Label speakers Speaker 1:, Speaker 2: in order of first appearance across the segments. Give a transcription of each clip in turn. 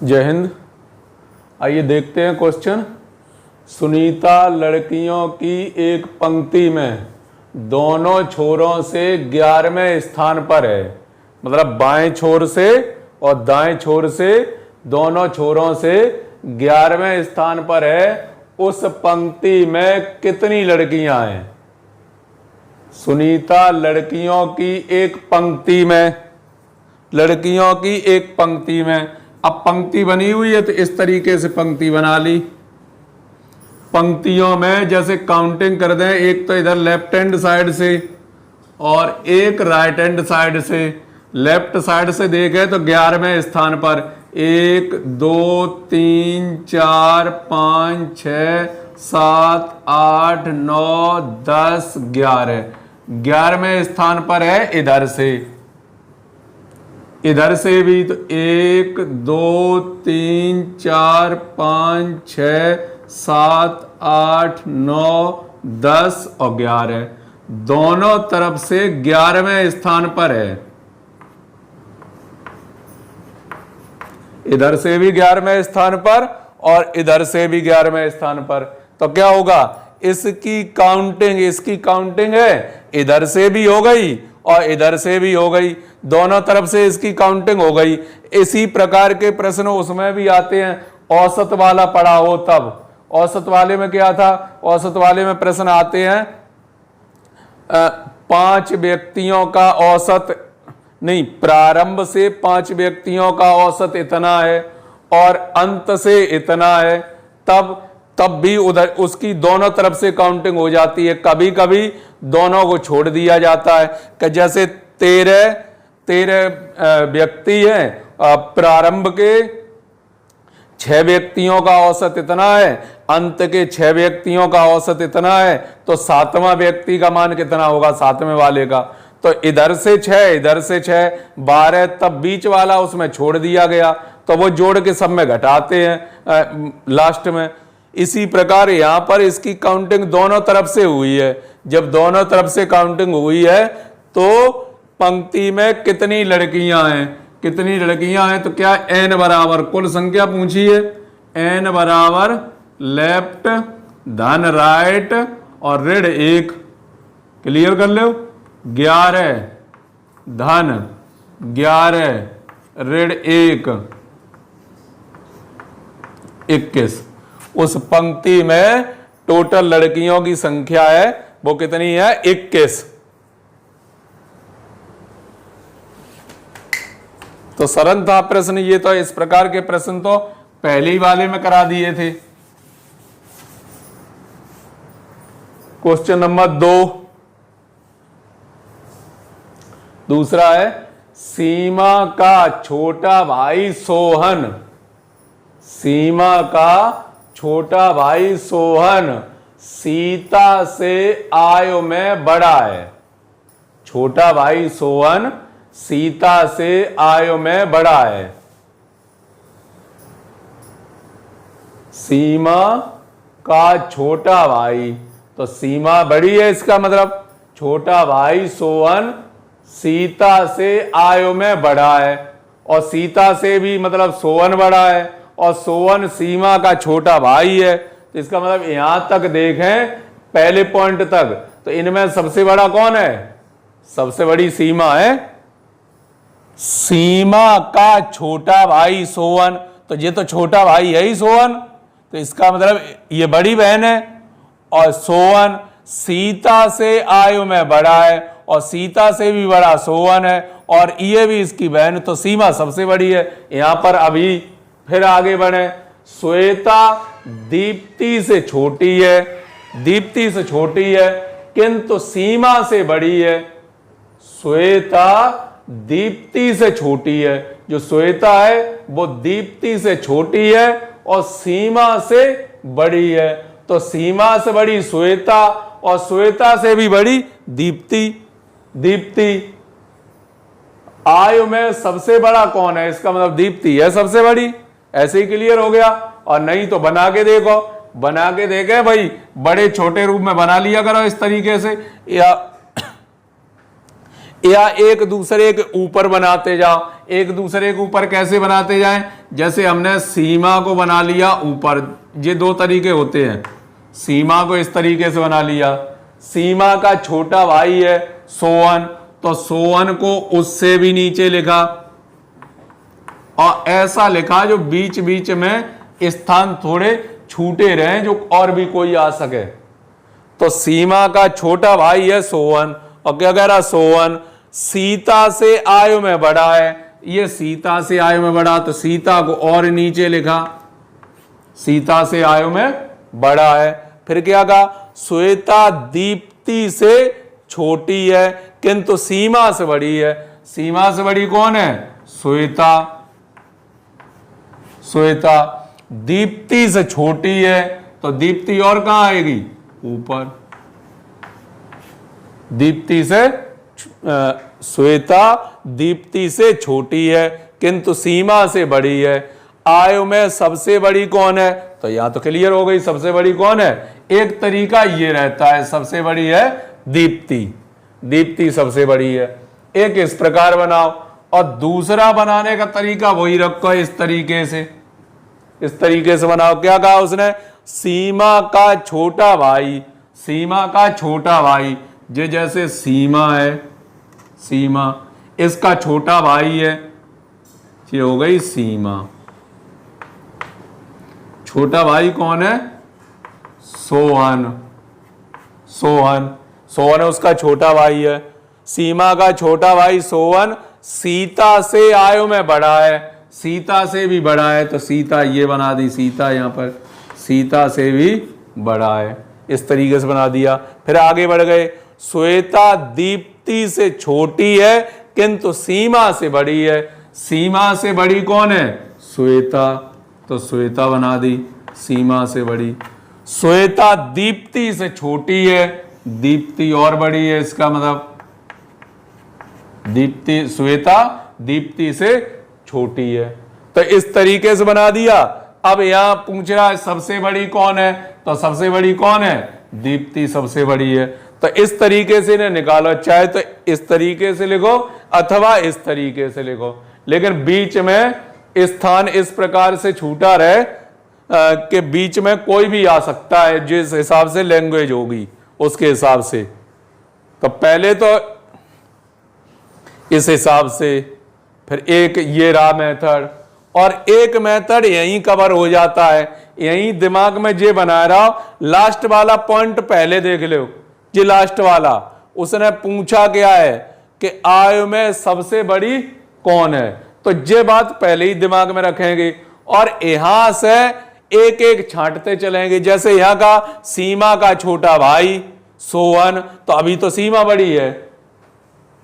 Speaker 1: जय हिंद। आइए देखते हैं क्वेश्चन। सुनीता लड़कियों की एक पंक्ति में दोनों छोरों से 11वें स्थान पर है। मतलब बाएं छोर से और दाएं छोर से दोनों छोरों से 11वें स्थान पर है। उस पंक्ति में कितनी लड़कियां हैं? सुनीता लड़कियों की एक पंक्ति में, लड़कियों की एक पंक्ति में। अब पंक्ति बनी हुई है तो इस तरीके से पंक्ति बना ली। पंक्तियों में जैसे काउंटिंग कर दें, एक तो इधर लेफ्ट हैंड साइड से और एक राइट हैंड साइड से। लेफ्ट साइड से देखें तो 11वें स्थान पर 1 2 3 4 5 6 7 8 9 10 11। 11वें स्थान पर है इधर से। इधर से भी तो 1 2 3 4 5 6 7 8 9 10 और 11। दोनों तरफ से 11वें स्थान पर है। इधर से भी 11वें स्थान पर और इधर से भी 11वें स्थान पर। तो क्या होगा? इसकी काउंटिंग है, इधर से भी हो गई और इधर से भी हो गई। दोनों तरफ से इसकी काउंटिंग हो गई। इसी प्रकार के प्रश्न उसमें भी आते हैं। औसत वाला पढ़ा हो तब। औसत वाले में क्या था? औसत वाले में प्रश्न आते हैं 5 व्यक्तियों का औसत, नहीं, प्रारंभ से 5 व्यक्तियों का औसत इतना है और अंत से इतना है। तब भी उधर उसकी दोनों तरफ से काउंटिंग हो जाती है। कभी कभी दोनों को छोड़ दिया जाता है कि जैसे 13 व्यक्ति हैं, प्रारंभ के 6 व्यक्तियों का औसत इतना है, अंत के 6 व्यक्तियों का औसत इतना है, तो 7वां व्यक्ति का मान कितना होगा? 7वें वाले का। तो इधर से 6, इधर से 6, 12। तब बीच वाला उसमें छोड़ दिया गया, तो वो जोड़ के सब में घटाते हैं लास्ट में। इसी प्रकार यहां पर इसकी काउंटिंग दोनों तरफ से हुई है। जब दोनों तरफ से काउंटिंग हुई है तो पंक्ति में कितनी लड़कियां हैं? कितनी लड़कियां हैं? तो क्या n बराबर कुल संख्या पूछी है। n बराबर लेफ्ट धन राइट और ऋण 1। क्लियर कर लो। 11 धन 11 ऋण 1 21। उस पंक्ति में टोटल लड़कियों की संख्या है वो कितनी है? 21। तो सरल था प्रश्न ये। तो इस प्रकार के प्रश्न तो पहले ही वाले में करा दिए थे। क्वेश्चन नंबर 2 दूसरा है, सीमा का छोटा भाई सोहन, सीमा का छोटा भाई सोहन सीता से आयु में बड़ा है। छोटा भाई सोहन सीता से आयु में बड़ा है। सीमा का छोटा भाई, तो सीमा बड़ी है, इसका मतलब छोटा भाई सोहन सीता से आयु में बड़ा है। और सीता से भी मतलब सोहन बड़ा है और सोहन सीमा का छोटा भाई है। तो इसका मतलब यहां तक देखें पहले पॉइंट तक, तो इनमें सबसे बड़ा कौन है? सबसे बड़ी सीमा है। सीमा का छोटा भाई सोहन, तो ये तो छोटा भाई है ही सोहन, तो इसका मतलब ये बड़ी बहन है। और सोहन सीता से आयु में बड़ा है और सीता से भी बड़ा सोहन है और ये भी इसकी बहन, तो सीमा सबसे बड़ी है। यहां पर अभी फिर आगे बढ़े। श्वेता दीप्ति से छोटी है, दीप्ति से छोटी है किंतु सीमा से बड़ी है। श्वेता दीप्ति से छोटी है, जो श्वेता है वो दीप्ति से छोटी है और सीमा से बड़ी है। तो सीमा से बड़ी श्वेता और श्वेता से भी बड़ी दीप्ति। दीप्ति आयु में सबसे बड़ा कौन है? इसका मतलब दीप्ति है सबसे बड़ी। ऐसे ही क्लियर हो गया। और नहीं तो बना के देखो, बना के देखे भाई, बड़े छोटे रूप में बना लिया करो इस तरीके से, या एक दूसरे के ऊपर बनाते जाओ। एक दूसरे के ऊपर कैसे बनाते जाएं? जैसे हमने सीमा को बना लिया ऊपर, ये दो तरीके होते हैं। सीमा को इस तरीके से बना लिया, सीमा का छोटा भाई है सोवन, तो सोवन को उससे भी नीचे लिखा, और ऐसा लिखा जो बीच बीच में स्थान थोड़े छूटे रहे जो और भी कोई आ सके। तो सीमा का छोटा भाई है सोवन, और क्या कह रहा, सोवन सीता से आयु में बड़ा है, ये सीता से आयु में बड़ा, तो सीता को और नीचे लिखा, सीता से आयु में बड़ा है। फिर क्या कहा, श्वेता दीप्ति से छोटी है किंतु सीमा से बड़ी है। सीमा से बड़ी कौन है, श्वेता। श्वेता दीप्ति से छोटी है, तो दीप्ति और कहां आएगी, ऊपर। दीप्ति से श्वेता दीप्ति से छोटी है किंतु सीमा से बड़ी है। आयु में सबसे बड़ी कौन है, तो यहां तो क्लियर हो गई सबसे बड़ी कौन है। एक तरीका ये रहता है, सबसे बड़ी है दीप्ति, दीप्ति सबसे बड़ी है। एक इस प्रकार बनाओ, और दूसरा बनाने का तरीका वही रखो, इस तरीके से, इस तरीके से बनाओ। क्या कहा उसने, सीमा का छोटा भाई, सीमा का छोटा भाई, ये जैसे सीमा है, सीमा इसका छोटा भाई है, ये हो गई सीमा। छोटा भाई कौन है, सोहन। सोहन, सोहन उसका छोटा भाई है। सीमा का छोटा भाई सोहन सीता से आयु में बड़ा है, सीता से भी बड़ा है, तो सीता ये बना दी, सीता यहां पर सीता से भी बड़ा है, इस तरीके से बना दिया। फिर आगे बढ़ गए, श्वेता दीप्ति से छोटी है किंतु सीमा से बड़ी है। सीमा से बड़ी कौन है, श्वेता, तो श्वेता बना दी, सीमा से बड़ी। श्वेता दीप्ति से छोटी है, दीप्ति और बड़ी है, इसका मतलब दीप्ति, श्वेता दीप्ति से छोटी है। तो इस तरीके से बना दिया। अब यहां पूछ रहा है सबसे बड़ी कौन है, तो सबसे बड़ी कौन है, दीप्ति सबसे बड़ी है। तो इस तरीके से इन्हें निकालो, चाहे तो इस तरीके से लिखो अथवा इस तरीके से लिखो, लेकिन बीच में स्थान इस प्रकार से छूटा रहे कि बीच में कोई भी आ सकता है, जिस हिसाब से लैंग्वेज होगी उसके हिसाब से। तो पहले तो इस हिसाब से, फिर एक ये रहा मेथड, और एक मेथड यहीं कवर हो जाता है। यहीं दिमाग में ये बना रहा हो, लास्ट वाला पॉइंट पहले देख लो, ये लास्ट वाला उसने पूछा क्या है कि आयु में सबसे बड़ी कौन है, तो ये बात पहले ही दिमाग में रखेंगे, और यहां से एक एक छांटते चलेंगे। जैसे यहां का सीमा का छोटा भाई सोहन, तो अभी तो सीमा बड़ी है,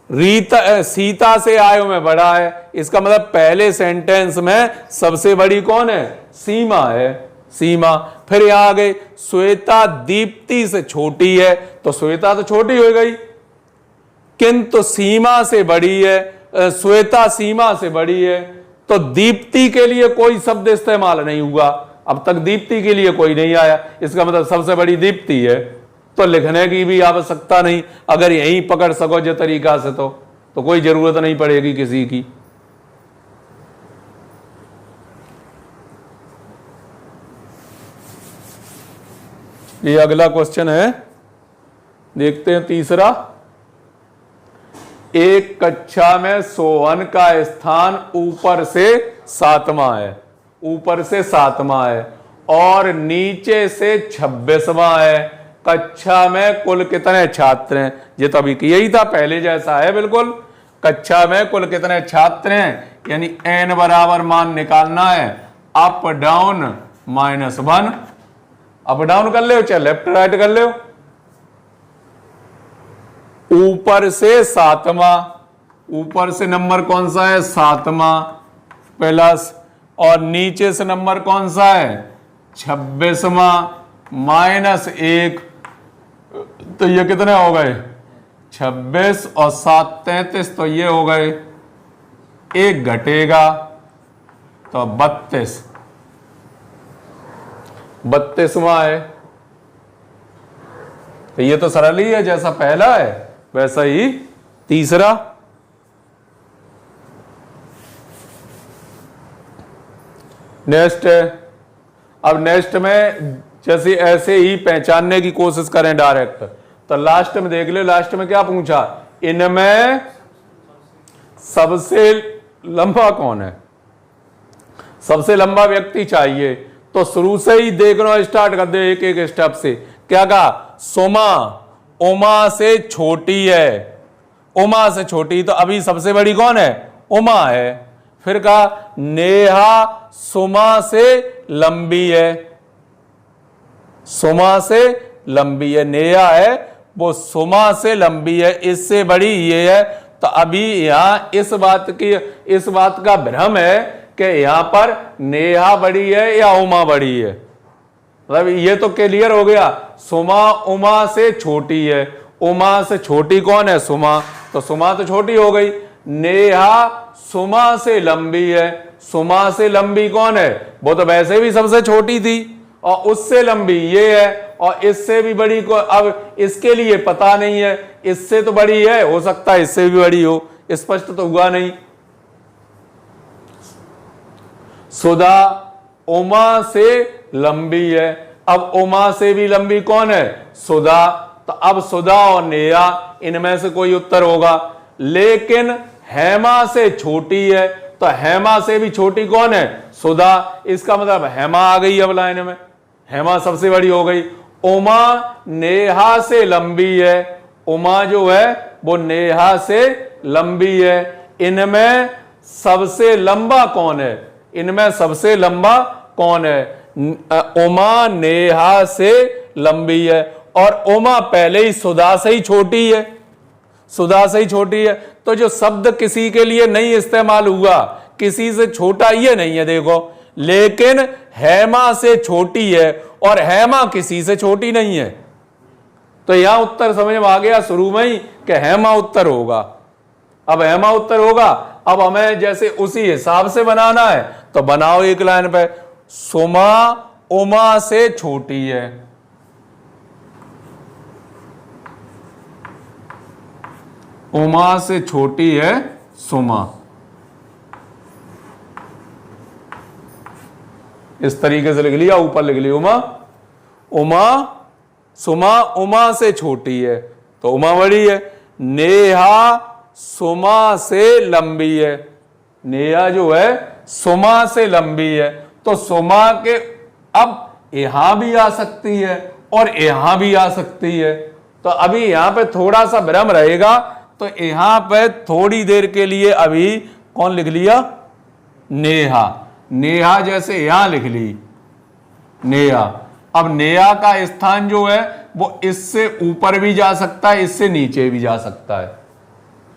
Speaker 1: रीता सीता से आयु में बड़ा है, इसका मतलब पहले सेंटेंस में सबसे बड़ी कौन है, सीमा है, सीमा। फिर यहां आ गए, श्वेता दीप्ति से छोटी है, तो श्वेता तो छोटी हो गई, किंतु सीमा से बड़ी है, श्वेता सीमा से बड़ी है, तो दीप्ति के लिए कोई शब्द इस्तेमाल नहीं हुआ, अब तक दीप्ति के लिए कोई नहीं आया, इसका मतलब सबसे बड़ी दीप्ति है, तो लिखने की भी आवश्यकता नहीं। अगर यहीं पकड़ सको जो तरीका से, तो कोई जरूरत नहीं पड़ेगी किसी की। ये अगला क्वेश्चन है, देखते हैं तीसरा। एक कक्षा में सोहन का स्थान ऊपर से 7वां है, ऊपर से 7वां है, और नीचे से 26वां है। कक्षा में कुल कितने छात्र हैं, ये तो अभी यही था पहले जैसा है बिल्कुल। कक्षा में कुल कितने छात्र हैं, यानी n बराबर मान निकालना है, अप डाउन -1। अप डाउन कर ले, चाहे लेफ्ट राइट कर ले। ऊपर से 7वां, ऊपर से नंबर कौन सा है, 7वां प्लस, और नीचे से नंबर कौन सा है, 26वां -1, तो ये कितने हो गए, 26 और 7 33, तो ये हो गए, एक घटेगा तो 32वां है। तो ये तो सरल ही है, जैसा पहला है वैसा ही तीसरा। नेक्स्ट, अब नेक्स्ट में जैसे ऐसे ही पहचानने की कोशिश करें डायरेक्ट, तो लास्ट में देख लो, लास्ट में क्या पूछा, इनमें सबसे लंबा कौन है, सबसे लंबा व्यक्ति चाहिए। तो शुरू से ही देखना स्टार्ट कर दे एक एक स्टेप से। क्या कहा, सोमा उमा से छोटी है, उमा से छोटी, तो अभी सबसे बड़ी कौन है, उमा है। फिर कहा नेहा सुमा से लंबी है, सुमा से लंबी है, नेहा है वो सुमा से लंबी है, इससे बड़ी ये है। तो अभी यहां इस बात का भ्रम है कि यहां पर नेहा बड़ी है या उमा बड़ी है। मतलब ये तो क्लियर हो गया, सुमा उमा से छोटी है, उमा से छोटी कौन है, सुमा, तो सुमा तो छोटी हो गई। नेहा सुमा से लंबी है, सुमा से लंबी कौन है, वो तो वैसे भी सबसे छोटी थी, और उससे लंबी ये है, और इससे भी बड़ी को अब इसके लिए पता नहीं है, इससे तो बड़ी है, हो सकता है इससे भी बड़ी हो, स्पष्ट तो हुआ नहीं। सुधा उमा से लंबी है, अब उमा से भी लंबी कौन है, सुधा, तो अब सुधा और नेहा इनमें से कोई उत्तर होगा। लेकिन हेमा से छोटी है, तो हेमा से भी छोटी कौन है, सुधा, इसका मतलब हेमा आ गई अब लाइन में, हेमा सबसे बड़ी हो गई। उमा नेहा से लंबी है, उमा जो है वो नेहा से लंबी है, इनमें सबसे लंबा कौन है, इनमें सबसे लंबा कौन है, उमा नेहा से लंबी है, और उमा पहले ही सुधा से ही छोटी है, सुधा से ही छोटी है। तो जो शब्द किसी के लिए नहीं इस्तेमाल हुआ, किसी से छोटा ये नहीं है देखो, लेकिन हेमा से छोटी है और हेमा किसी से छोटी नहीं है। तो यहां उत्तर समझ में आ गया शुरू में ही कि हेमा उत्तर होगा। अब हेमा उत्तर होगा, अब हमें जैसे उसी हिसाब से बनाना है, तो बनाओ एक लाइन पे, सुमा उमा से छोटी है, उमा से छोटी है सुमा, इस तरीके से लिख लिया, ऊपर लिख लिया उमा, उमा सुमा उमा से छोटी है, तो उमा बड़ी है। नेहा सुमा से लंबी है, नेहा जो है सुमा से लंबी है, तो सुमा के अब यहां भी आ सकती है और यहां भी आ सकती है। तो अभी यहां पे थोड़ा सा भ्रम रहेगा, तो यहां पे थोड़ी देर के लिए अभी कौन लिख लिया, नेहा, नेहा जैसे यहां लिख ली नेहा। अब नेहा का स्थान जो है वो इससे ऊपर भी जा सकता है, इससे नीचे भी जा सकता है,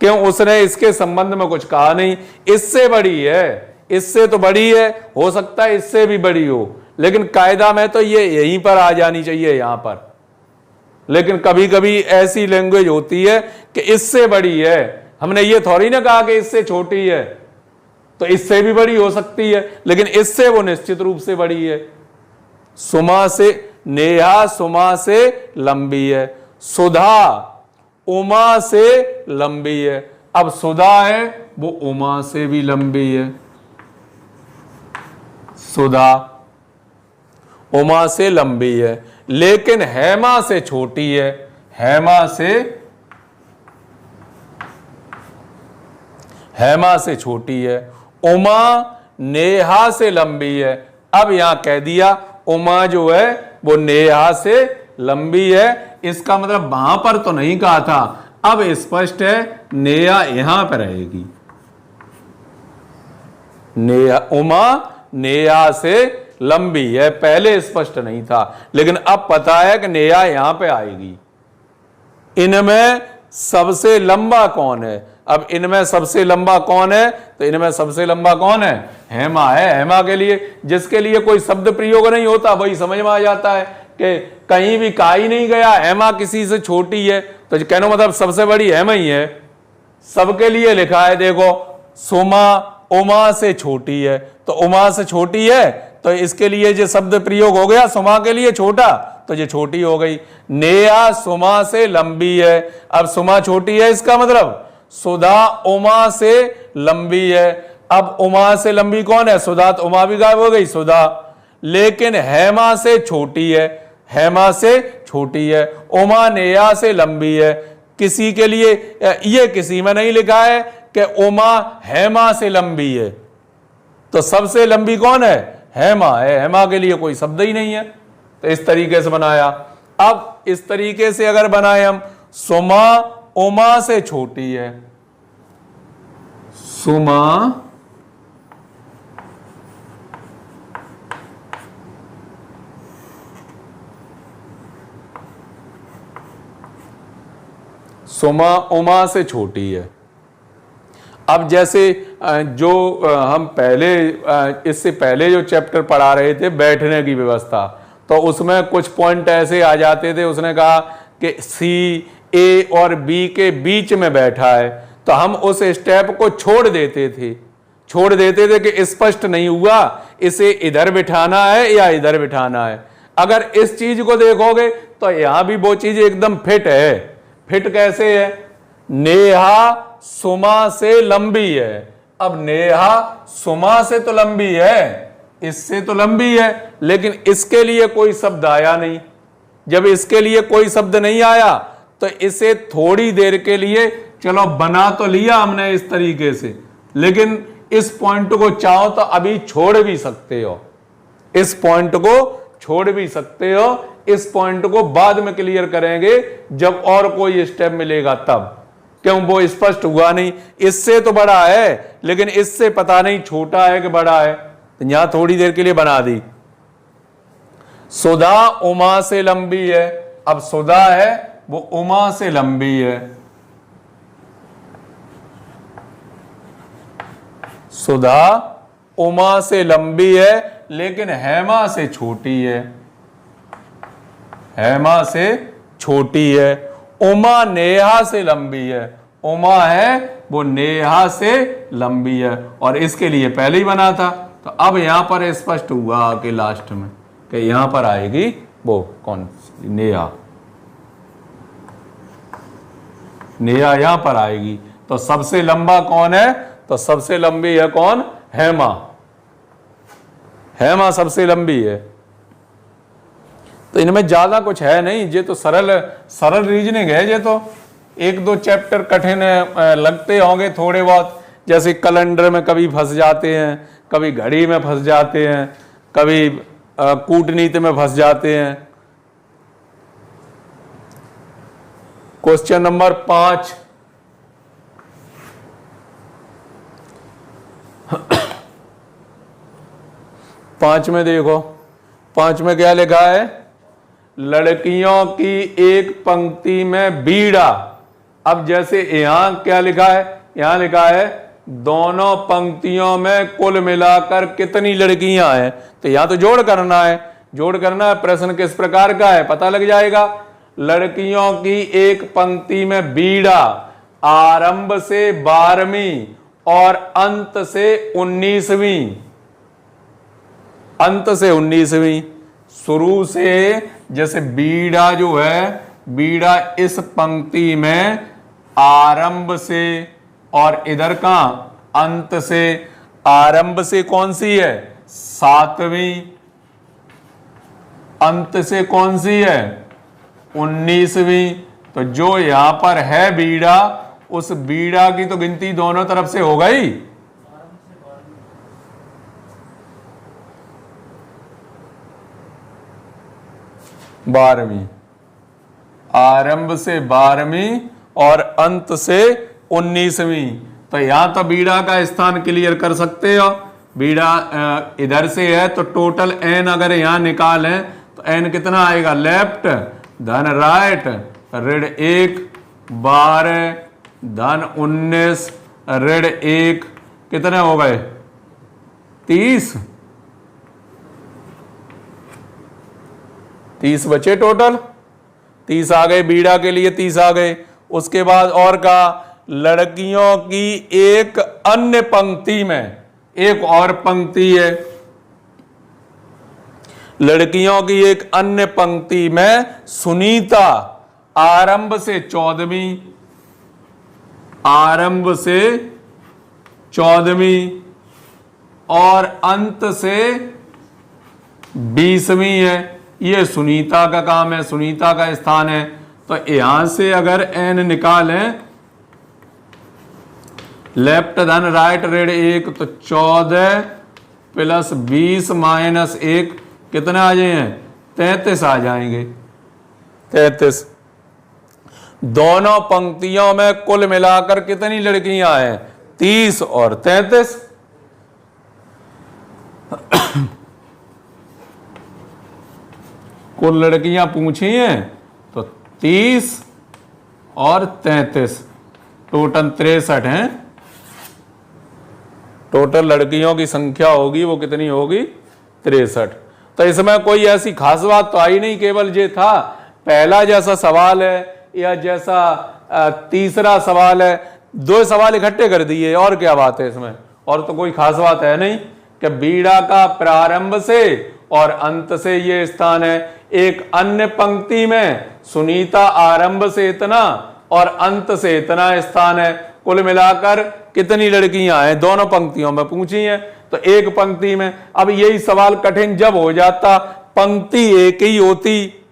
Speaker 1: क्यों, उसने इसके संबंध में कुछ कहा नहीं। इससे बड़ी है, इससे तो बड़ी है, हो सकता है इससे भी बड़ी हो, लेकिन कायदा में तो ये यहीं पर आ जानी चाहिए यहां पर। लेकिन कभी कभी ऐसी लैंग्वेज होती है कि इससे बड़ी है, हमने ये थोड़ी ना कहा कि इससे छोटी है, तो इससे भी बड़ी हो सकती है, लेकिन इससे वो निश्चित रूप से बड़ी है। सुमा से, नेहा सुमा से लंबी है, सुधा उमा से लंबी है। अब सुधा है वो उमा से भी लंबी है, सुधा उमा से लंबी है, लेकिन हेमा से छोटी है, हेमा से छोटी है। उमा नेहा से लंबी है, अब यहां कह दिया उमा जो है वो नेहा से लंबी है, इसका मतलब वहां पर तो नहीं कहा था, अब स्पष्ट है नेहा यहां पर रहेगी, नेहा उमा नेहा से लंबी है, पहले स्पष्ट नहीं था, लेकिन अब पता है कि नेहा यहां पे आएगी। इनमें सबसे लंबा कौन है, अब इनमें सबसे लंबा कौन है, तो इनमें सबसे लंबा कौन है, हेमा है। हेमा के लिए, जिसके लिए कोई शब्द प्रयोग नहीं होता, वही समझ में आ जाता है कि कहीं भी कहा ही नहीं गया हेमा किसी से छोटी है, तो कहना मतलब सबसे बड़ी हेमा ही है। सबके लिए लिखा है देखो, सुमा उमा से छोटी है, तो उमा से छोटी है, तो इसके लिए जो शब्द प्रयोग हो गया सुमा के लिए छोटा, तो ये छोटी हो गई। नेहा सुमा से लंबी है, अब सुमा छोटी है, इसका मतलब सुधा उमा से लंबी है। अब उमा से लंबी कौन है? सुधा। तो उमा भी गायब हो गई, सुधा। लेकिन हेमा से छोटी है, हेमा से छोटी है। उमा नेहा से लंबी है। किसी के लिए ये किसी में नहीं लिखा है कि उमा हेमा से लंबी है, तो सबसे लंबी कौन है? हेमा है। हेमा के लिए कोई शब्द ही नहीं है, तो इस तरीके से बनाया। अब इस तरीके से अगर बनाए हम, सुमा उमा से छोटी है, सुमा सुमा उमा से छोटी है। अब जैसे जो हम पहले इससे पहले जो चैप्टर पढ़ा रहे थे बैठने की व्यवस्था, तो उसमें कुछ पॉइंट ऐसे आ जाते थे, उसने कहा कि सी ए और बी के बीच में बैठा है, तो हम उस स्टेप को छोड़ देते थे कि स्पष्ट नहीं हुआ, इसे इधर बिठाना है या इधर बिठाना है। अगर इस चीज को देखोगे तो यहां भी वो चीज एकदम फिट है। फिट कैसे है? नेहा सुमा से लंबी है। अब नेहा सुमा से तो लंबी है, इससे तो लंबी है, लेकिन इसके लिए कोई शब्द आया नहीं। जब इसके लिए कोई शब्द नहीं आया तो इसे थोड़ी देर के लिए चलो बना तो लिया हमने इस तरीके से, लेकिन इस पॉइंट को चाहो तो अभी छोड़ भी सकते हो, इस पॉइंट को छोड़ भी सकते हो। इस पॉइंट को बाद में क्लियर करेंगे जब और कोई स्टेप मिलेगा तब, क्यों वो स्पष्ट हुआ नहीं। इससे तो बड़ा है, लेकिन इससे पता नहीं छोटा है कि बड़ा है, तो यहां थोड़ी देर के लिए बना दी। सुधा उमा से लंबी है। अब सुधा है वो उमा से लंबी है, सुधा उमा से लंबी है, लेकिन हेमा से छोटी है, हेमा से छोटी है। उमा नेहा से लंबी है, उमा है वो नेहा से लंबी है, और इसके लिए पहले ही बना था। तो अब यहां पर स्पष्ट हुआ कि लास्ट में कि यहां पर आएगी वो कौन? नेहा। नेहा यहां पर आएगी। तो सबसे लंबा कौन है? तो सबसे लंबी है कौन? हेमा। हेमा सबसे लंबी है। तो इनमें ज्यादा कुछ है नहीं, ये तो सरल रीजनिंग है। ये तो एक दो चैप्टर कठिन लगते होंगे थोड़े बहुत, जैसे कैलेंडर में कभी फंस जाते हैं, कभी घड़ी में फंस जाते हैं, कभी कूटनीति में फंस जाते हैं। क्वेश्चन नंबर 5, पांच में देखो, 5 में क्या लिखा है? लड़कियों की एक पंक्ति में बीड़ा। अब जैसे यहां क्या लिखा है? यहां लिखा है दोनों पंक्तियों में कुल मिलाकर कितनी लड़कियां हैं, तो यहां तो जोड़ करना है। जोड़ करना है। प्रश्न किस प्रकार का है पता लग जाएगा। लड़कियों की एक पंक्ति में बीड़ा आरंभ से 12वीं और अंत से 19वीं, अंत से 19वीं। शुरू से जैसे बीड़ा जो है, बीड़ा इस पंक्ति में आरंभ से, और इधर का अंत से। आरंभ से कौन सी है? 7वीं। अंत से कौन सी है? 19वीं। तो जो यहां पर है बीड़ा, उस बीड़ा की तो गिनती दोनों तरफ से हो गई। बारहवीं। आरंभ से 12वीं और अंत से 19वीं। तो यहां तो बीड़ा का स्थान क्लियर कर सकते हो। बीड़ा इधर से है तो टोटल एन अगर यहां निकालें तो एन कितना आएगा? लेफ्ट धन राइट ऋण 1 12 धन 19 ऋण 1 कितने हो गए? 30। 30 बचे टोटल। 30 आ गए बीड़ा के लिए, 30 आ गए। उसके बाद और का लड़कियों की एक अन्य पंक्ति में, एक और पंक्ति है। लड़कियों की एक अन्य पंक्ति में सुनीता आरंभ से 14वीं, आरंभ से 14वीं और अंत से 20वीं है। ये सुनीता का काम है, सुनीता का स्थान है। तो यहां से अगर n निकालें, लेफ्ट धन राइट ऋण 1, तो 14 प्लस 20 माइनस 1 कितने आ जाए? 33 आ जाएंगे। 33। दोनों पंक्तियों में कुल मिलाकर कितनी लड़कियां हैं? 30 और 33। कुल लड़कियां पूछी हैं तो 30 और 33, टोटल 63 हैं। टोटल लड़कियों की संख्या होगी वो कितनी होगी? 63। तो इसमें कोई ऐसी खास बात तो आई नहीं, केवल ये था पहला जैसा सवाल है या जैसा तीसरा सवाल है, दो सवाल इकट्ठे कर दिए, और क्या बात है इसमें? और तो कोई खास बात है नहीं कि बीड़ा का प्रारंभ से और अंत से ये स्थान है। एक अन्य पंक्ति में सुनीता आरंभ से इतना और अंत से इतना स्थान है। कुल मिलाकर कितनी लड़कियां हैं? दोनों पंक्तियों में पूछी हैं। तो एक पंक्ति में, अब यही सवाल कठिन जब हो जाता, पंक्ति एक ही होती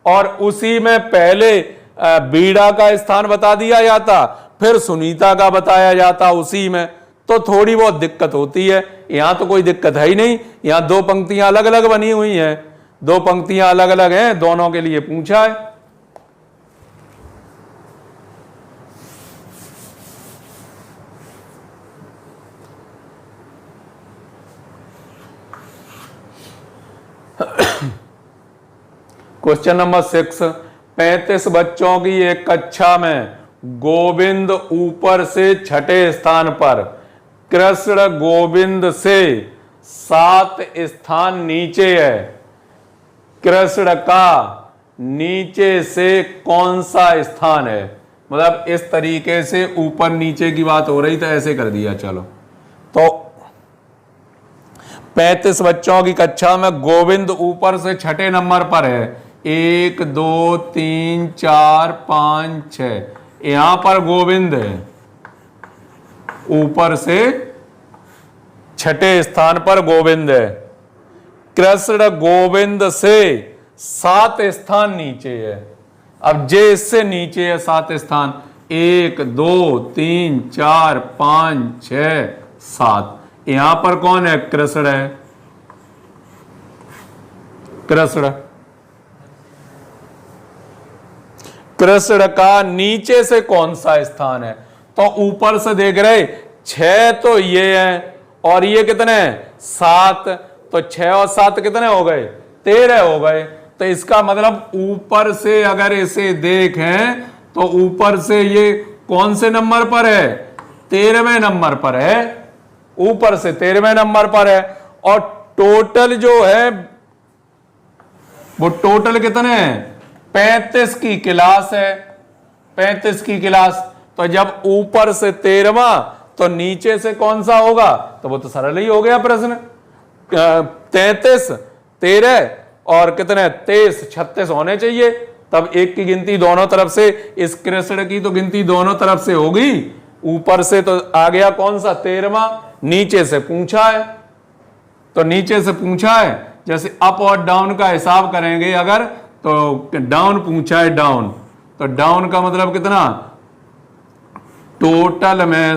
Speaker 1: और उसी में पहले बीड़ा का स्थान बता दिया जाता, फिर सुनीता का बताया जाता उसी में, तो थोड़ी बहुत दिक्कत होती है। यहां तो कोई दिक्कत है ही नहीं, यहां दो पंक्तियां अलग अलग बनी हुई हैं, दो पंक्तियां अलग अलग हैं, दोनों के लिए पूछा है। क्वेश्चन नंबर 6, 35 बच्चों की एक कक्षा में गोविंद ऊपर से छठे स्थान पर, कृष्ण गोविंद से 7 स्थान नीचे है। कृष्ण का नीचे से कौन सा स्थान है? मतलब इस तरीके से ऊपर नीचे की बात हो रही, तो ऐसे कर दिया। चलो, तो 35 बच्चों की कक्षा में गोविंद ऊपर से छठे नंबर पर है। 1 2 3 4 5 6, यहां पर गोविंद है, ऊपर से छठे स्थान पर गोविंद है। कृष्ण गोविंद से 7 स्थान नीचे है। अब जे इससे नीचे है 7 स्थान, 1 2 3 4 5 6 7, यहां पर कौन है? कृष्ण है। कृष्ण, कृष्ण का नीचे से कौन सा स्थान है? तो ऊपर से देख रहे 6 तो ये है, और ये कितने हैं? 7। तो 6 और 7 कितने हो गए? 13 हो गए। तो इसका मतलब ऊपर से अगर इसे देखें तो ऊपर से ये कौन से नंबर पर है? 13वें नंबर पर है। ऊपर से 13वें नंबर पर है। और टोटल जो है वो टोटल कितने हैं? 35 की क्लास है, 35 की क्लास। तो जब ऊपर से 13वां तो नीचे से कौन सा होगा? तो वो तो सरल ही हो गया प्रश्न। 33 13 और कितने? 23 36 होने चाहिए। तब एक की गिनती दोनों तरफ से, इस कृष्ण की तो गिनती दोनों तरफ से होगी। ऊपर से तो आ गया कौन सा? 13वां। नीचे से पूछा है, तो नीचे से पूछा है, जैसे अप और डाउन का हिसाब करेंगे अगर, तो डाउन पूछा है, डाउन, तो डाउन का मतलब कितना? टोटल में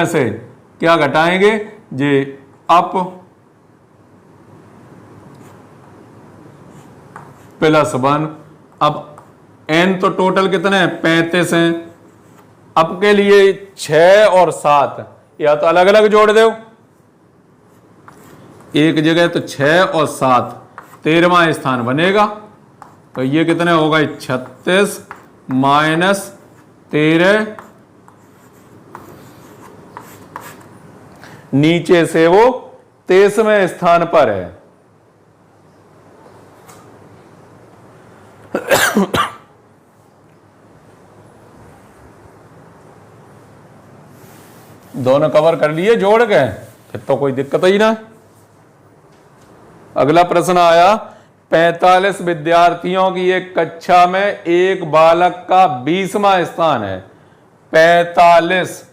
Speaker 1: से क्या घटाएंगे? जे अप प्लस 1। अब n तो टोटल कितने हैं? 35 हैं। अप के लिए 6 और 7 या तो अलग अलग जोड़ दो एक जगह, तो 6 और 7 13वां स्थान बनेगा। तो ये कितने होगा? 36 माइनस 13, नीचे से वो 23वें स्थान पर है। दोनों कवर कर लिए जोड़ के, फिर तो कोई दिक्कत ही ना। अगला प्रश्न आया, 45 विद्यार्थियों की एक कक्षा में एक बालक का 20वां स्थान है। 45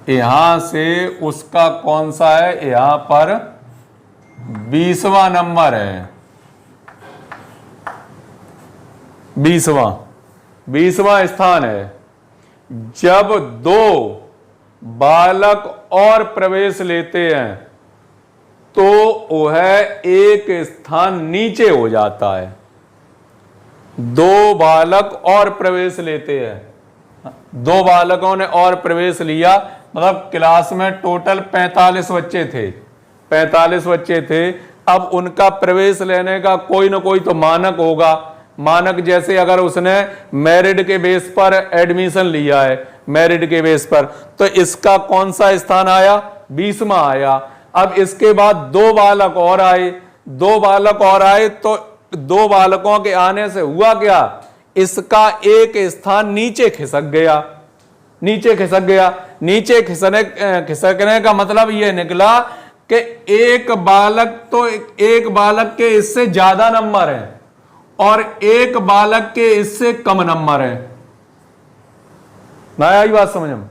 Speaker 1: यहां से उसका कौन सा है, यहां पर 20वां नंबर है, 20वां स्थान है। जब दो बालक और प्रवेश लेते हैं तो वह एक स्थान नीचे हो जाता है। दो बालक और प्रवेश लेते हैं, दो बालकों ने और प्रवेश लिया, मतलब क्लास में टोटल 45 बच्चे थे, 45 बच्चे थे। अब उनका प्रवेश लेने का कोई ना कोई तो मानक होगा। मानक जैसे अगर उसने मेरिट के बेस पर एडमिशन लिया है, मेरिट के बेस पर, तो इसका कौन सा स्थान आया, 20वां आया। अब इसके बाद दो बालक और आए, दो बालक और आए, तो दो बालकों के आने से हुआ क्या, इसका एक स्थान नीचे खिसक गया, नीचे खिसक गया। नीचे खिसकने का मतलब यह निकला कि एक बालक के इससे ज्यादा नंबर है और एक बालक के इससे कम नंबर है। ना आई बात समझ में?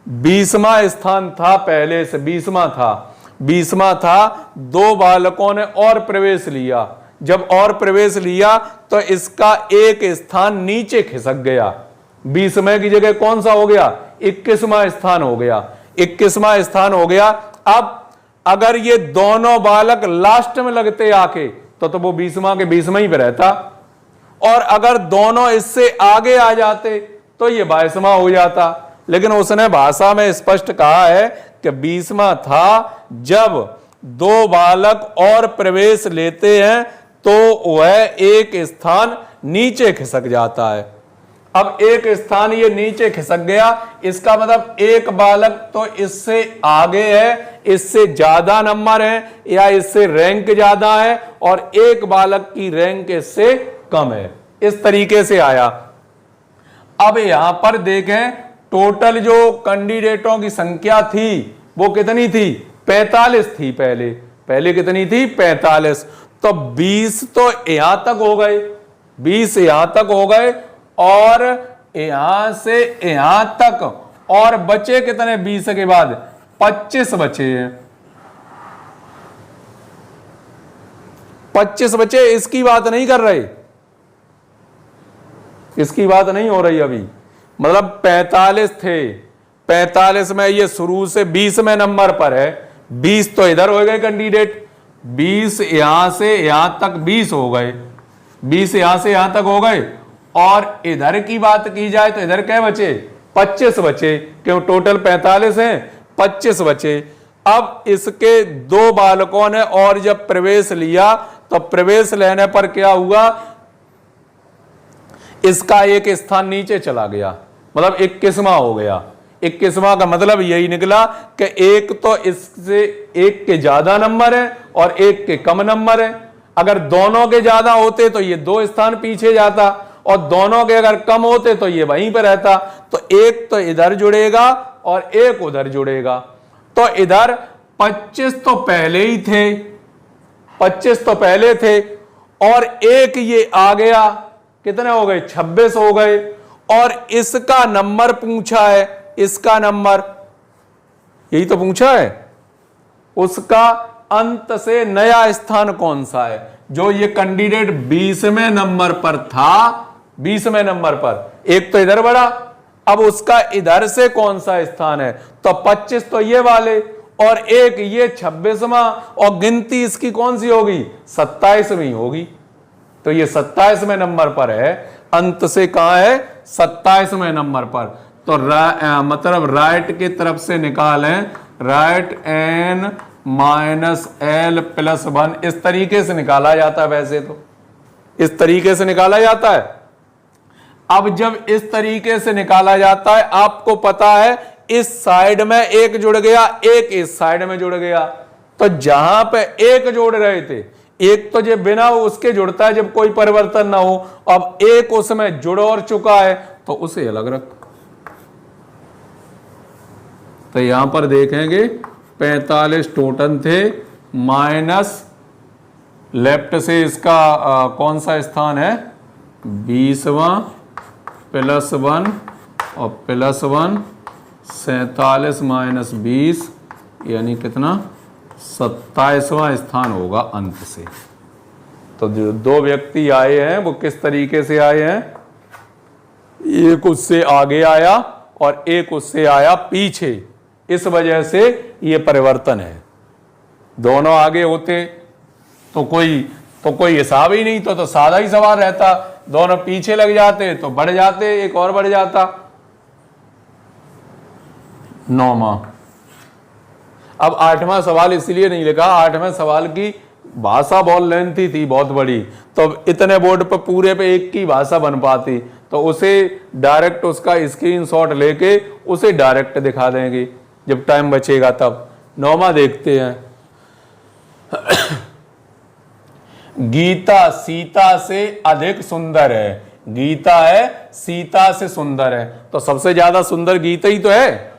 Speaker 1: 20वां स्थान था, पहले से 20वां था, दो बालकों ने और प्रवेश लिया। जब और प्रवेश लिया तो इसका एक स्थान नीचे खिसक गया, 20वें की जगह कौन सा हो गया, 21वां स्थान हो गया, 21वां स्थान हो गया। अब अगर ये दोनों बालक लास्ट में लगते आके तो वो 20वां के 20वां ही पे रहता, और अगर दोनों इससे आगे आ जाते तो ये 22वां हो जाता। लेकिन उसने भाषा में स्पष्ट कहा है कि 20वां था। जब दो बालक और प्रवेश लेते हैं तो वह एक स्थान नीचे खिसक जाता है। अब एक स्थान ये नीचे खिसक गया, इसका मतलब एक बालक तो इससे आगे है, इससे ज्यादा नंबर है या इससे रैंक ज्यादा है, और एक बालक की रैंक इससे कम है। इस तरीके से आया। अब यहां पर देखें, टोटल जो कैंडिडेटों की संख्या थी वो कितनी थी, 45 थी। पहले कितनी थी, 45। तो 20 तो यहां तक हो गए, 20 यहां तक हो गए, और यहां से यहां तक और बचे कितने, 20 के बाद 25 बचे हैं, 25 बचे। इसकी बात नहीं कर रहे, इसकी बात नहीं हो रही अभी। मतलब 45 थे, 45 में ये शुरू से 20वें नंबर पर है, 20 तो इधर हो गए कैंडिडेट, 20 यहां से यहां तक 20 हो गए, 20 यहां से यहां तक हो गए। और इधर की बात की जाए तो इधर क्या बचे, 25 बचे, क्यों टोटल 45 हैं, 25 बचे। अब इसके दो बालकों ने और जब प्रवेश लिया तो प्रवेश लेने पर क्या हुआ, इसका एक स्थान नीचे चला गया, मतलब 21वां हो गया। 21वां का मतलब यही निकला कि एक तो इससे एक के ज्यादा नंबर है और एक के कम नंबर है। अगर दोनों के ज्यादा होते तो ये 2 स्थान पीछे जाता, और दोनों के अगर कम होते तो ये वहीं पर रहता। तो एक तो इधर जुड़ेगा और एक उधर जुड़ेगा। तो इधर 25 तो पहले ही थे, 25 तो पहले थे, और एक ये आ गया, कितने हो गए, 26 हो गए। और इसका नंबर पूछा है, इसका नंबर यही तो पूछा है, उसका अंत से नया स्थान कौन सा है। जो ये कैंडिडेट 20वें नंबर पर था, 20वें नंबर पर, एक तो इधर बढ़ा, अब उसका इधर से कौन सा स्थान है, तो 25 तो ये वाले और एक ये 26वां, और गिनती इसकी कौन सी होगी, 27वीं होगी। तो ये 27वें नंबर पर है, अंत से कहां है, 27वें नंबर पर। तो मतलब राइट की तरफ से निकालें, right n minus l plus 1, इस तरीके से निकाला जाता है। वैसे तो इस तरीके से निकाला जाता है। अब जब इस तरीके से निकाला जाता है, आपको पता है इस साइड में एक जुड़ गया, एक इस साइड में जुड़ गया। तो जहां पे एक जोड़ रहे थे, एक तो जो बिना उसके जुड़ता है जब कोई परिवर्तन ना हो, अब एक उसमें जुड़ और चुका है तो उसे अलग रख। तो यहां पर देखेंगे 45 टोटल थे, माइनस लेफ्ट से इसका कौन सा स्थान है, 20वां प्लस 1 और प्लस 1 47 माइनस 20 यानी कितना 27वां स्थान होगा अंत से। तो जो दो व्यक्ति आए हैं वो किस तरीके से आए हैं, एक उससे आगे आया और एक उससे आया पीछे, इस वजह से ये परिवर्तन है। दोनों आगे होते तो कोई हिसाब ही नहीं, तो सादा ही सवाल रहता। दोनों पीछे लग जाते तो बढ़ जाते, एक और बढ़ जाता। 9वां। अब 8वां सवाल इसलिए नहीं लिखा, 8वें सवाल की भाषा बहुत लेंथी थी, बहुत बड़ी, तो इतने बोर्ड पर पूरे पे एक की भाषा बन पाती, तो उसे डायरेक्ट उसका स्क्रीनशॉट लेके उसे डायरेक्ट दिखा देंगे जब टाइम बचेगा तब। 9वां देखते हैं। गीता सीता से अधिक सुंदर है। गीता है सीता से सुंदर है, तो सबसे ज्यादा सुंदर गीता ही तो है,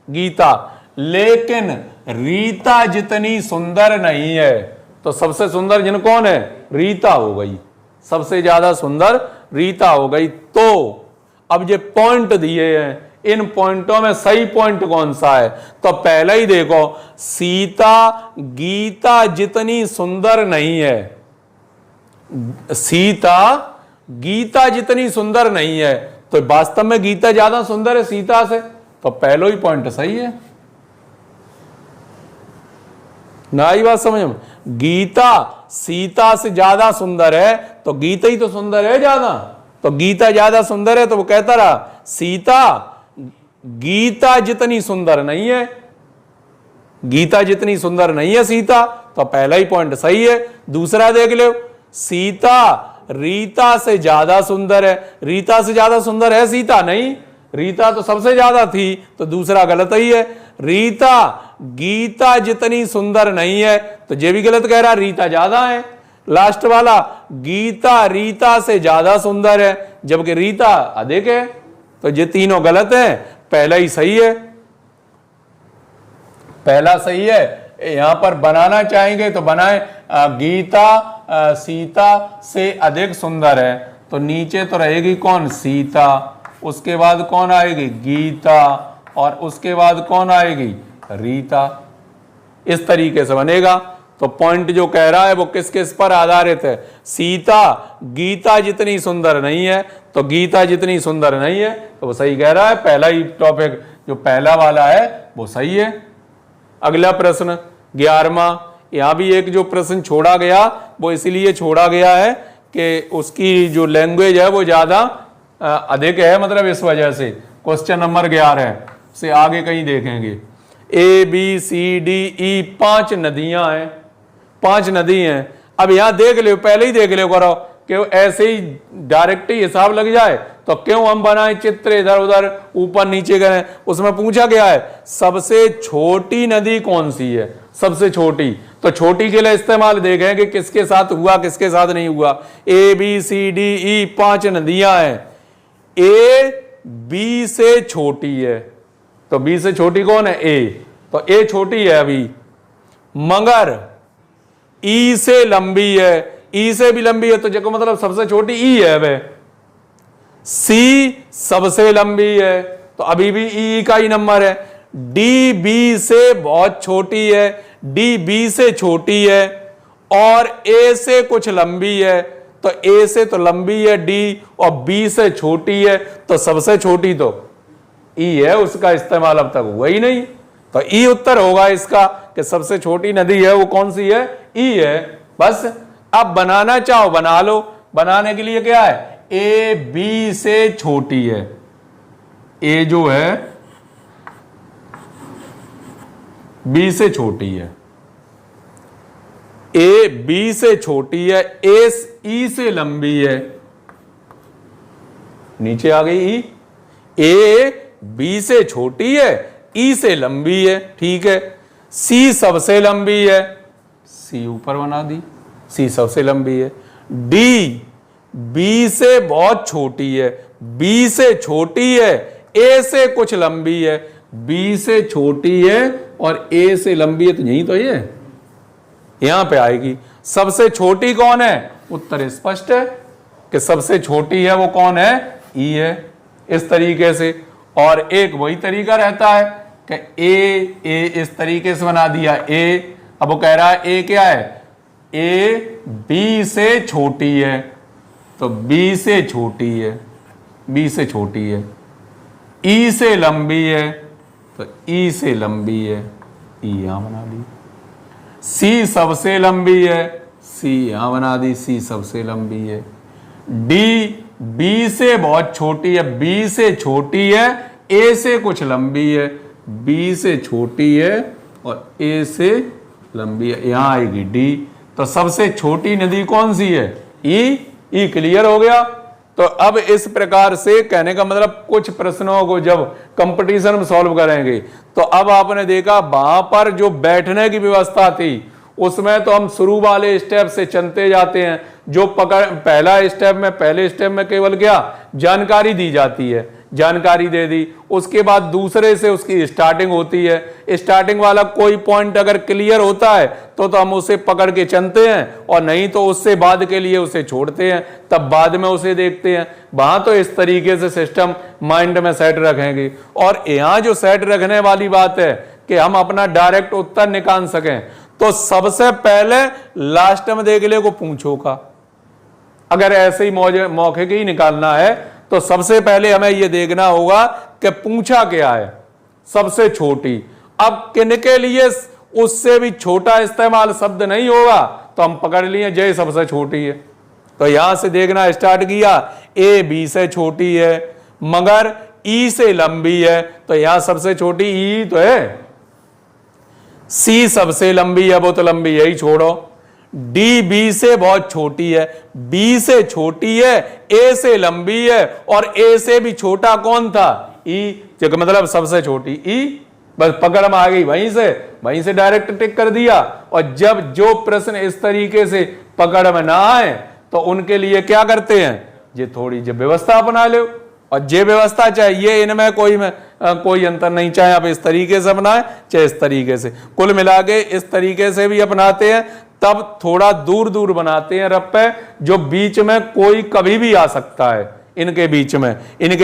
Speaker 1: गीता। लेकिन रीता जितनी सुंदर नहीं है, तो सबसे सुंदर जिन कौन है, रीता हो गई, सबसे ज्यादा सुंदर रीता हो गई। तो अब ये पॉइंट दिए हैं, इन पॉइंटों में सही पॉइंट कौन सा है, तो पहले ही देखो, सीता गीता जितनी सुंदर नहीं है, सीता गीता जितनी सुंदर नहीं है, तो वास्तव में गीता ज्यादा सुंदर है सीता से, तो पहलो ही पॉइंट सही है ना। आई बात समझ में, गीता सीता से ज्यादा सुंदर है, तो गीता ही तो सुंदर है ज्यादा, तो गीता ज्यादा सुंदर है, तो वो कहता रहा सीता गीता जितनी सुंदर नहीं है, गीता जितनी सुंदर नहीं है सीता, तो पहला ही पॉइंट सही है। दूसरा देख लो, सीता रीता से ज्यादा सुंदर है, रीता से ज्यादा सुंदर है सीता नहीं, रीता तो सबसे ज्यादा थी, तो दूसरा गलत ही है। रीता गीता जितनी सुंदर नहीं है, तो ये भी गलत कह रहा, रीता ज्यादा है। लास्ट वाला, गीता रीता से ज्यादा सुंदर है, जबकि रीता अधिक है, तो ये तीनों गलत है, पहला ही सही है, पहला सही है। यहां पर बनाना चाहेंगे तो बनाए, गीता सीता से अधिक सुंदर है, तो नीचे तो रहेगी कौन, सीता, उसके बाद कौन आएगी, गीता, और उसके बाद कौन आएगी, रीता। इस तरीके से बनेगा। तो पॉइंट जो कह रहा है वो किस किस पर आधारित है, सीता गीता जितनी सुंदर नहीं है, तो गीता जितनी सुंदर नहीं है, तो वो सही कह रहा है, पहला ही टॉपिक जो पहला वाला है वो सही है। अगला प्रश्न 11वां। यहां भी एक जो प्रश्न छोड़ा गया वो इसलिए छोड़ा गया है कि उसकी जो लैंग्वेज है वो ज्यादा अधिक है, मतलब इस वजह से। क्वेश्चन नंबर 11 से आगे कहीं देखेंगे, A B C D E 5 नदियां हैं, 5 नदी हैं। अब यहां देख लो, पहले ही देख लो करो कि ऐसे ही डायरेक्ट ही हिसाब लग जाए, तो क्यों हम बनाए चित्र इधर उधर ऊपर नीचे करें। उसमें पूछा गया है सबसे छोटी नदी कौन सी है, सबसे छोटी, तो छोटी के लिए इस्तेमाल देखें कि किसके साथ हुआ किसके साथ नहीं हुआ। A B C D E 5 नदियां हैं, ए बी से छोटी है, तो बी से छोटी कौन है, ए, तो ए छोटी है अभी, मगर ई से लंबी है, ई से भी लंबी है, तो जो मतलब सबसे छोटी ई है वे। सी सबसे लंबी है, तो अभी भी ई का ही नंबर है। डी बी से बहुत छोटी है, डी बी से छोटी है, और ए से कुछ लंबी है, तो ए से तो लंबी है डी, और बी से छोटी है, तो सबसे छोटी तो ई है, उसका इस्तेमाल अब तक हुआ ही नहीं, तो ई उत्तर होगा इसका कि सबसे छोटी नदी है वो कौन सी है, ई है। बस अब बनाना चाहो बना लो। बनाने के लिए क्या है, ए बी से छोटी है, ए जो है बी से छोटी है, ए बी से छोटी है, ए ई से लंबी है, नीचे आ गई ई, ए बी से छोटी है, ई से लंबी है, ठीक है। सी सबसे लंबी है, सी ऊपर बना दी, सी सबसे लंबी है। डी बी से बहुत छोटी है, बी से छोटी है, ए से कुछ लंबी है, बी से छोटी है और ए से लंबी है, तो यही तो ये यहां पे आएगी। सबसे छोटी कौन है, उत्तर स्पष्ट है कि सबसे छोटी है वो कौन है, ई है, इस तरीके से। और एक वही तरीका रहता है कि ए इस तरीके से बना दिया ए, अब वो कह रहा है ए क्या है, ए बी से छोटी है, तो बी से छोटी है, बी से छोटी है, ई से लंबी है, तो ई से लंबी है, ई यहां बना दी, सी सबसे लंबी है, सी यहां बना दी, सी सबसे लंबी है, डी बी से बहुत छोटी है, बी से छोटी है, ए से कुछ लंबी है, बी से छोटी है और ए से लंबी है, यहां आएगी डी। तो सबसे छोटी नदी कौन सी है, ई क्लियर हो गया। तो अब इस प्रकार से कहने का मतलब कुछ प्रश्नों को जब कंपटीशन में सॉल्व करेंगे तो अब आपने देखा वहां पर जो बैठने की व्यवस्था थी उसमें तो हम शुरू वाले स्टेप से चलते जाते हैं, जो पहले स्टेप में केवल क्या जानकारी दी जाती है, जानकारी दे दी, उसके बाद दूसरे से उसकी स्टार्टिंग होती है, स्टार्टिंग वाला कोई पॉइंट अगर क्लियर होता है तो हम उसे पकड़ के चलते हैं और नहीं तो उससे बाद के लिए उसे छोड़ते हैं, तब बाद में उसे देखते हैं। वहां तो इस तरीके से सिस्टम माइंड में सेट रखेंगे। और यहां जो सेट रखने वाली बात है कि हम अपना डायरेक्ट उत्तर निकाल सकें, तो सबसे पहले लास्ट में देख ले को पूछो का, अगर ऐसे ही मौके की ही निकालना है तो सबसे पहले हमें यह देखना होगा कि पूछा क्या है, सबसे छोटी। अब किनके लिए उससे भी छोटा इस्तेमाल शब्द नहीं होगा तो हम पकड़ लिए जय सबसे छोटी है। तो यहां से देखना स्टार्ट किया, ए बी से छोटी है मगर ई से लंबी है, तो यहां सबसे छोटी ई तो है, सी सबसे लंबी है, वो तो लंबी है ही छोड़ो, डी बी से बहुत छोटी है, बी से छोटी है, ए से लंबी है और ए से भी छोटा कौन था, ई, जो मतलब सबसे छोटी ई। बस पकड़ में आ गई, वहीं से डायरेक्ट टिक कर दिया। और जब जो प्रश्न इस तरीके से पकड़ में ना आए तो उनके लिए क्या करते हैं, ये थोड़ी जो व्यवस्था अपना लो, और ये व्यवस्था चाहिए इनमें कोई अंतर नहीं, चाहे आप इस तरीके से अपनाएं चाहे इस तरीके से, कुल मिला के इस तरीके से भी अपनाते हैं, तब थोड़ा दूर दूर बनाते हैं रप्पे, जो बीच में कोई कभी भी आ सकता है, इनके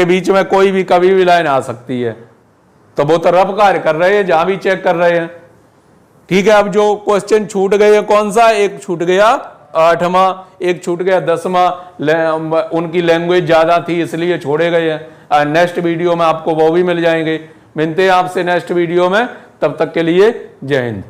Speaker 1: बीच में कोई भी कभी भी लाइन आ सकती है। तो वो तो रफ कार्य कर रहे हैं, जहां भी चेक कर रहे हैं। ठीक है, अब जो क्वेश्चन छूट गए हैं, कौन सा एक छूट गया 8वां, एक छूट गया 10वां, उनकी लैंग्वेज ज्यादा थी इसलिए छोड़े गए हैं। नेक्स्ट वीडियो में आपको वो भी मिल जाएंगे। मिलते हैं आपसे नेक्स्ट वीडियो में, तब तक के लिए जय हिंद।